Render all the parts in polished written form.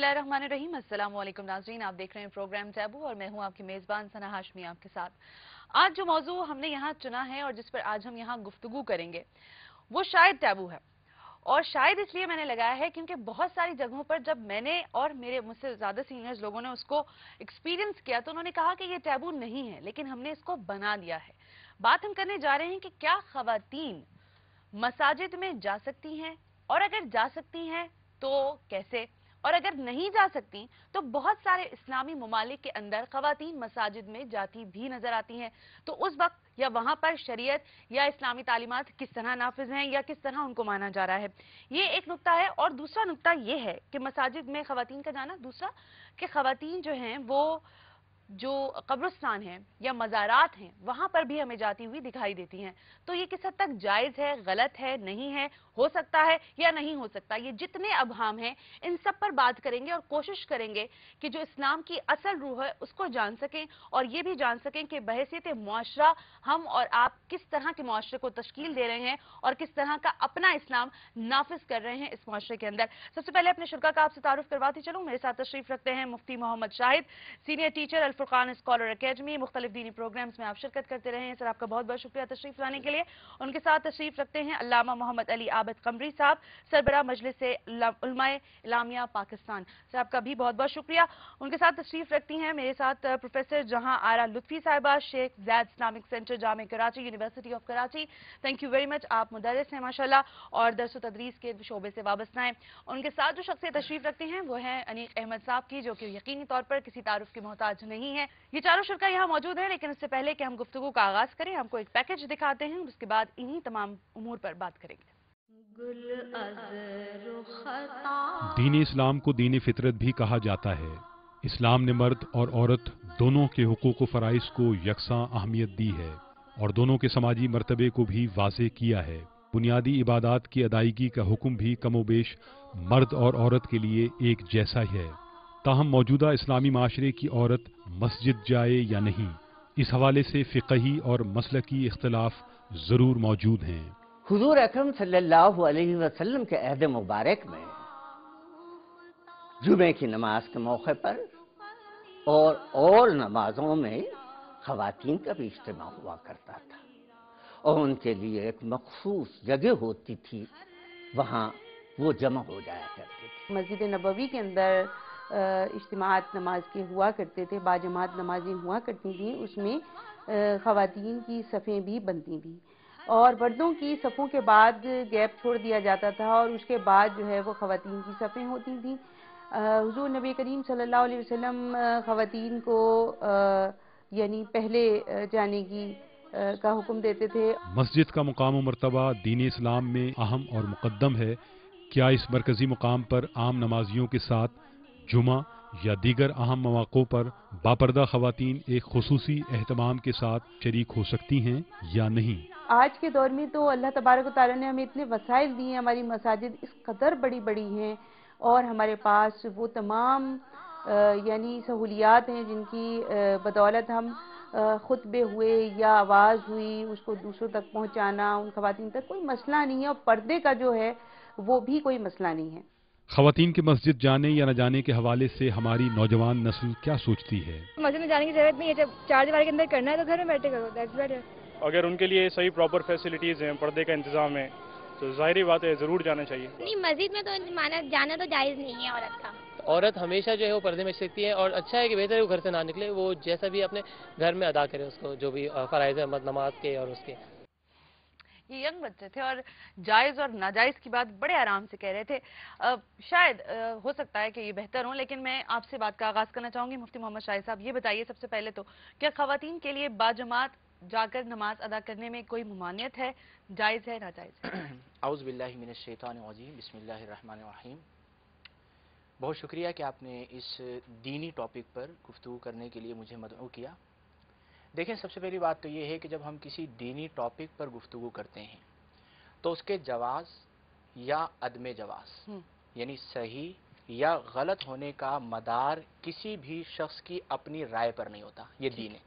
बिस्मिल्लाहिर्रहमानिर्रहीम। अस्सलाम वालेकुम नाज़रीन, आप देख रहे हैं प्रोग्राम टैबू और मैं हूं आपकी मेज़बान सना हाशमी आपके साथ। आज जो मौजू हमने यहाँ चुना है और जिस पर आज हम यहाँ गुफ्तगू करेंगे वो शायद टैबू है। और शायद इसलिए मैंने लगाया है क्योंकि बहुत सारी जगहों पर जब मैंने और मेरे मुझसे ज्यादा सीनियर्स लोगों ने उसको एक्सपीरियंस किया तो उन्होंने कहा कि ये टैबू नहीं है, लेकिन हमने इसको बना दिया है। बात हम करने जा रहे हैं कि क्या खवातीन मसाजिद में जा सकती हैं, और अगर जा सकती हैं तो कैसे, और अगर नहीं जा सकती तो बहुत सारे इस्लामी ममालिक के अंदर खवातीन मसाजिद में जाती भी नजर आती हैं। तो उस वक्त या वहां पर शरीयत या इस्लामी तालीमात किस तरह नाफिज हैं या किस तरह उनको माना जा रहा है, ये एक नुक्ता है। और दूसरा नुक्ता ये है कि मसाजिद में खवातीन का जाना, दूसरा कि खवातीन जो हैं वो जो कब्रिस्तान है या मज़ारात हैं वहां पर भी हमें जाती हुई दिखाई देती हैं। तो ये किस हद तक जायज है, गलत है, नहीं है, हो सकता है या नहीं हो सकता, ये जितने अबहाम हैं इन सब पर बात करेंगे और कोशिश करेंगे कि जो इस्लाम की असल रूह है उसको जान सकें और ये भी जान सकें कि बहैसियत मुआशरा हम और आप किस तरह के मुआशरे को तश्कील दे रहे हैं और किस तरह का अपना इस्लाम नाफिज कर रहे हैं इस मुआशरे के अंदर। सबसे पहले अपने शुरा का आपसे तारुफ करवाती चलूं। मेरे साथ तशरीफ रखते हैं Mufti Mohammad Shahid, senior teacher Furqan scholar academy. मुख्तलिफ दीनी प्रोग्राम्स में आप शिरकत करते रहे हैं सर, आपका बहुत बहुत शुक्रिया तशरीफ लाने के लिए। उनके साथ तशरीफ रखते हैं अल्लामा मोहम्मद अली आबिद कमरी साहब, सरबराह मजलिस उलमाए इस्लामिया पाकिस्तान। सर आपका भी बहुत बहुत शुक्रिया। उनके साथ तशरीफ रखती हैं मेरे साथ प्रोफेसर जहां आरा लुत्फी साहिबा, शेख ज़ैद इस्लामिक सेंटर जामे Karachi, university of Karachi. Thank you very much, आप मुदर्रिस हैं माशाल्लाह और दरस तदरीस के शोबे से वाबस्ता हैं। उनके साथ जो शख्सियत तशरीफ रखते हैं वो है अनीक अहमद साहब की, जो कि यकीनी तौर पर किसी तारुफ की मोहताज नहीं है। ये चारों शुरा यहाँ मौजूद है, लेकिन इससे पहले कि हम गुफ्तगू का आगाज करें हमको एक पैकेज दिखाते हैं, उसके बाद इन्हीं तमाम उमूर पर बात करेंगे। दीन इस्लाम को दीन फितरत भी कहा जाता है। इस्लाम ने मर्द और औरत दोनों के हुकूक व फराइज को यकसां अहमियत दी है और दोनों के समाजी मर्तबे को भी वाज़ेह किया है। बुनियादी इबादात की अदायगी का हुक्म भी कमोबेश मर्द और औरत के लिए एक जैसा ही है। ताहम मौजूदा इस्लामी माशरे की औरत मस्जिद जाए या नहीं, इस हवाले से फ़िक़ही और मसलकी इख्तिलाफ ज़रूर मौजूद हैं। हुजूर अकरम सल्लल्लाहु अलैहि वसल्लम के अहद मुबारक में जुमे की नमाज के मौके पर और नमाजों में खवातीन का भी इज्तिमा हुआ करता था और उनके लिए एक मखसूस जगह होती थी, वहाँ वो जमा हो जाया करते थे। मस्जिद नबवी के अंदर इज्तिमात नमाज के हुआ करते थे, बाजमात नमाजें हुआ करती थी, उसमें खवातीन की सफ़ें भी बनती थी और मर्दों की सफ़ों के बाद गैप छोड़ दिया जाता था और उसके बाद जो है वो खवातीन की सफ़ें होती थी। हुजूर नबी करीम सल्लल्लाहु अलैहि वसल्लम खवातीन को यानी पहले जाने की का हुक्म देते थे। मस्जिद का मुकाम व मर्तबा दीन इस्लाम में अहम और मुक़द्दम है। क्या इस मरकजी मुकाम पर आम नमाजियों के साथ जुमा या दीगर अहम मौक़ों पर बापर्दा खवातीन एक खुसूसी एहतमाम के साथ शरीक हो सकती हैं या नहीं? आज के दौर में तो अल्लाह तबारक व तआला ने हमें इतने वसाइल दिए हैं, हमारी मसाजिद इस कदर बड़ी बड़ी हैं और हमारे पास वो तमाम यानी सहूलियात हैं जिनकी बदौलत हम खुतबे हुए या आवाज़ हुई उसको दूसरों तक पहुंचाना, उन खवातीन तक कोई मसला नहीं है और पर्दे का जो है वो भी कोई मसला नहीं है। खवातीन के मस्जिद जाने या न जाने के हवाले से हमारी नौजवान नस्ल क्या सोचती है? मस्जिद में जाने की जरूरत नहीं है, जब चार दीवार के अंदर करना है तो घर में बैठे करो, दैट्स बेटर। अगर उनके लिए सही प्रॉपर फैसिलिटीज हैं, पर्दे का इंतजाम है, तो जाहिर बात है जरूर जाना चाहिए। नहीं, मस्जिद में तो जाना तो जायज नहीं है औरत का। औरत हमेशा जो है वो पर्दे में सकती है और अच्छा है कि बेहतर है वो घर से ना निकले, वो जैसा भी अपने घर में अदा करे उसको जो भी फराइज है नमाज के और उसके। ये यंग बच्चे थे और जायज और नाजायज की बात बड़े आराम से कह रहे थे। शायद हो सकता है कि ये बेहतर हो, लेकिन मैं आपसे बात का आगाज करना चाहूंगी। मुफ्ती मोहम्मद शाहिद साहब, ये बताइए सबसे पहले तो क्या खवातीन के लिए बाजमात जाकर नमाज अदा करने में कोई मुमानियत है, जायज है, नाजायज है? औज़ु बिल्लाहि मिनश शैतानिर रजीम, बिस्मिल्लाहिर रहमानिर रहीम। बहुत शुक्रिया कि आपने इस दीनी टॉपिक पर गुफ्तगू करने के लिए मुझे मदऊ किया। देखें, सबसे पहली बात तो ये है कि जब हम किसी दीनी टॉपिक पर गुफ्तगू करते हैं तो उसके जवाज़ या अदम जवाज़ यानी सही या गलत होने का मदार किसी भी शख्स की अपनी राय पर नहीं होता। ये दीन है,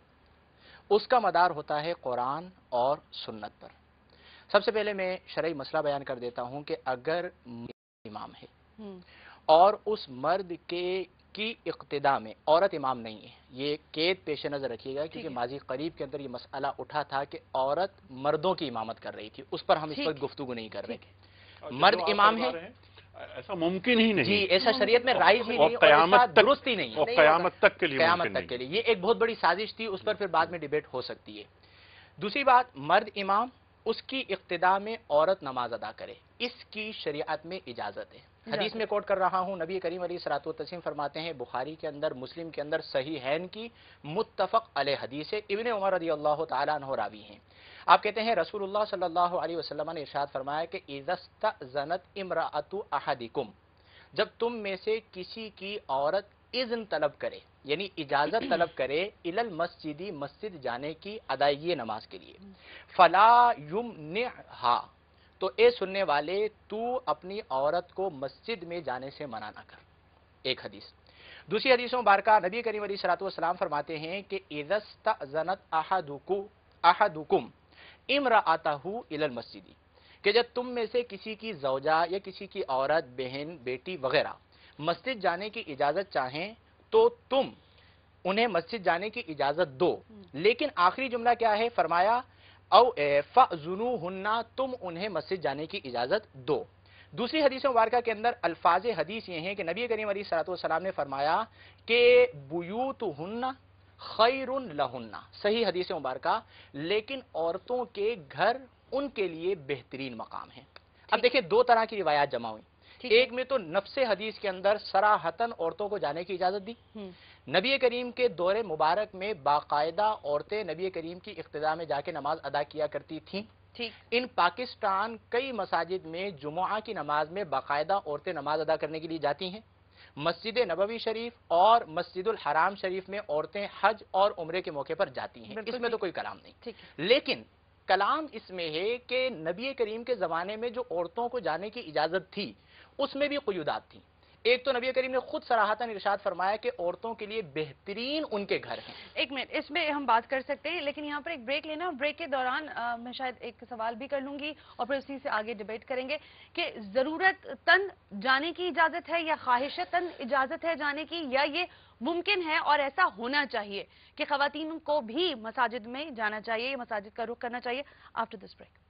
उसका मदार होता है कुरान और सुन्नत पर। सबसे पहले मैं शरई मसला बयान कर देता हूँ कि अगर इमाम है और उस मर्द की इक्तिदा में औरत इमाम नहीं है। ये केद पेश नजर रखिएगा, क्योंकि माजी करीब के अंदर ये मसला उठा था कि औरत मर्दों की इमामत कर रही थी, उस पर हम इस वक्त गुफ्तगू नहीं कर रहे। मर्द इमाम है, ऐसा मुमकिन ही नहीं जी, ऐसा शरीयत में राइज ही नहीं, क़यामत दुरुस्त ही नहीं है, क़यामत तक के लिए, क़यामत तक के लिए। ये एक बहुत बड़ी साजिश थी, उस पर फिर बाद में डिबेट हो सकती है। दूसरी बात, मर्द इमाम, उसकी इक्तिदा में औरत नमाज अदा करे, इसकी शरीयत में इजाजत है। हदीस में कोट कर रहा हूं, नबी करीम अलैहिस्सलातु वस्सलाम फरमाते हैं, बुखारी के अंदर, मुस्लिम के अंदर, सहीहैन की मुत्तफक अलैह हदीस है, इब्ने उमर रज़ियल्लाहु तआला अन्हु रावी हैं। आप कहते हैं रसूलुल्लाह सल्लल्लाहु अलैहि वसल्लम ने इरशाद फरमाया कि इज़स्तअज़नत इम्राअतु अहदिकुम, जब तुम में से किसी की औरत इज़्न तलब करे, यानी इजाजत तलब करे, इलल मस्जिदी, मस्जिद जाने की, अदायगी नमाज के लिए, फला युमनिहा, तो ए सुनने वाले, तू अपनी औरत को मस्जिद में जाने से मना ना कर। एक हदीस। दूसरी हदीसों मुबारका नबी करीम अलैहिस्सलातु वस्सलाम फरमाते हैं कि इज़स्तअज़नत अहदुकुम इम्राअतहु इलल मस्जिदी, कि जब तुम में से किसी की ज़ौजा या किसी की औरत, बहन, बेटी वगैरह मस्जिद जाने की इजाजत चाहें, तो तुम उन्हें मस्जिद जाने की इजाजत दो। लेकिन आखिरी जुमला क्या है, फरमाया औ फ़अज़ुनूहुन्ना, तुम उन्हें मस्जिद जाने की इजाजत दो। दूसरी हदीस मुबारका के अंदर अल्फाज हदीस ये हैं कि नबी करीम अलैहिस्सलातु वस्सलाम ने फरमाया कि बुयूतुहुन्ना खैरुन लहुन्ना, सही हदीस मुबारका, लेकिन औरतों के घर उनके लिए बेहतरीन मकाम है। अब देखिए, दो तरह की रिवायात जमा हुई। एक में तो नफ्से हदीस के अंदर सराहतन औरतों को जाने की इजाजत दी। नबी करीम के दौरे मुबारक में बाकायदा औरतें नबी करीम की इक्तिदा में जाके नमाज अदा किया करती थीं। इन पाकिस्तान कई मसाजिद में जुमुआ की नमाज में बाकायदा औरतें नमाज अदा करने के लिए जाती हैं। मस्जिद नबवी शरीफ और मस्जिदुल हराम शरीफ में औरतें हज और उम्रे के मौके पर जाती हैं, इसमें तो कोई कलाम नहीं। लेकिन कलाम इसमें है कि नबी करीम के जमाने में जो औरतों को जाने की इजाजत थी, उसमें भी क़ुयूदात थी। एक तो नबी करीम ने खुद सराहतन इरशाद फरमाया कि औरतों के लिए बेहतरीन उनके घर हैं। एक मिनट, इसमें हम बात कर सकते हैं, लेकिन यहाँ पर एक ब्रेक लेना। ब्रेक के दौरान मैं शायद एक सवाल भी कर लूंगी और फिर उसी से आगे डिबेट करेंगे कि जरूरत तन जाने की इजाजत है या ख्वाहिशतन इजाजत है जाने की, या ये मुमकिन है और ऐसा होना चाहिए कि खवातीन को भी मसाजिद में जाना चाहिए, मसाजिद का रुख करना चाहिए। After this break.